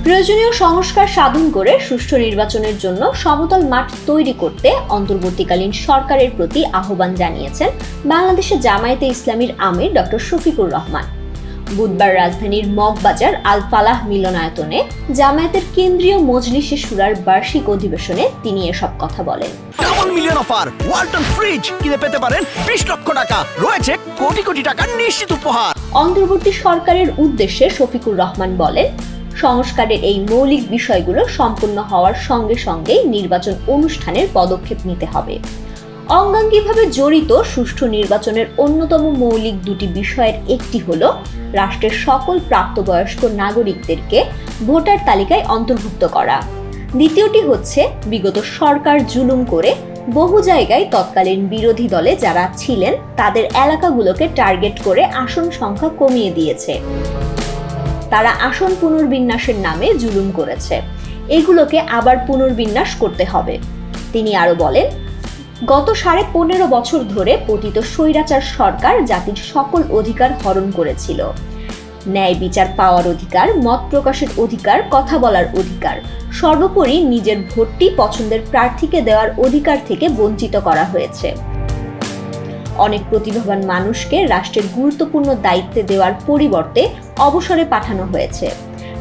প্রয়োজনীয় সংস্কার সাধন করে সুষ্ঠু নির্বাচনের জন্য সমতল মাঠ তৈরি করতে অন্তর্বর্তীকালীন সরকারের প্রতি আহ্বান জানিয়েছেন বাংলাদেশের জামায়াতে ইসলামীর আমির ডক্টর শফিকুর রহমান। বুধবার রাজধানীর মগবাজার আল ফালাহ মিলনায়তনে জামায়াতের কেন্দ্রীয় মজলিসে শুরার বার্ষিক অধিবেশনে তিনি এসব কথা বলেন। Double million offer, Walton fridge কিনে পেতে পারেন 20 লক্ষ টাকা, রয়েছে কোটি কোটি টাকার নিশ্চিত উপহার। অন্তর্বর্তী সরকারের উদ্দেশ্যে শফিকুর রহমান বলেন, সংস্কারের এই মৌলিক বিষয়গুলো সম্পূর্ণ হওয়ার সঙ্গে সঙ্গেই নির্বাচন অনুষ্ঠানের পদক্ষেপ নিতে হবে। অঙ্গাঙ্গিভাবে জড়িত সুষ্ঠু নির্বাচনের অন্যতম মৌলিক দুটি বিষয়ের একটি হলো রাষ্ট্রের সকল প্রাপ্তবয়স্ক নাগরিকদেরকে ভোটার তালিকায় অন্তর্ভুক্ত করা। দ্বিতীয়টি হচ্ছে বিগত সরকার জুলুম করে বহু জায়গায় তৎকালীন বিরোধী দলে যারা ছিলেন তাদের এলাকাগুলোকে টার্গেট করে আসন সংখ্যা কমিয়ে দিয়েছে। তারা আসন পুনর্বিন্যাসের নামে জুলুম করেছে, এগুলোকে আবার পুনর্বিন্যাস করতে হবে। তিনি আরো বলেন, গত 15.5 বছর ধরে পতিত স্বৈরাচার সরকার জাতির সকল অধিকার হরণ করেছিল। ন্যায় বিচার পাওয়ার অধিকার, মত প্রকাশের অধিকার, কথা বলার অধিকার, সর্বোপরি নিজের ভোটটি পছন্দের প্রার্থীকে দেওয়ার অধিকার থেকে বঞ্চিত করা হয়েছে। অনেক প্রতিভাবান মানুষকে রাষ্ট্রের গুরুত্বপূর্ণ দায়িত্বে দেওয়ার পরিবর্তে অবসরে পাঠানো হয়েছে।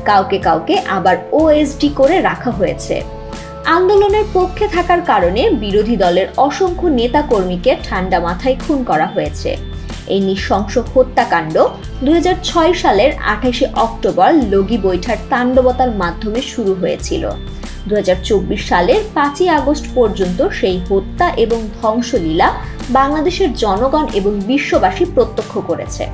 কাউকে কাউকে আবার ওএসডি করে রাখা হয়েছে। আন্দোলনের পক্ষে থাকার কারণে বিরোধী দলের অসংখ্য নেতাকর্মীকে ঠান্ডা মাথায় খুন করা হয়েছে। এই নৃশংস হত্যাকাণ্ড 2006 সালের 28 অক্টোবর লগি বৈঠার তাণ্ডবতার মাধ্যমে শুরু হয়েছিল। 2024 সালের 5 আগস্ট পর্যন্ত সেই হত্যা এবং ধ্বংসলীলা বাংলাদেশের জনগণ এবং বিশ্ববাসী প্রত্যক্ষ করেছে।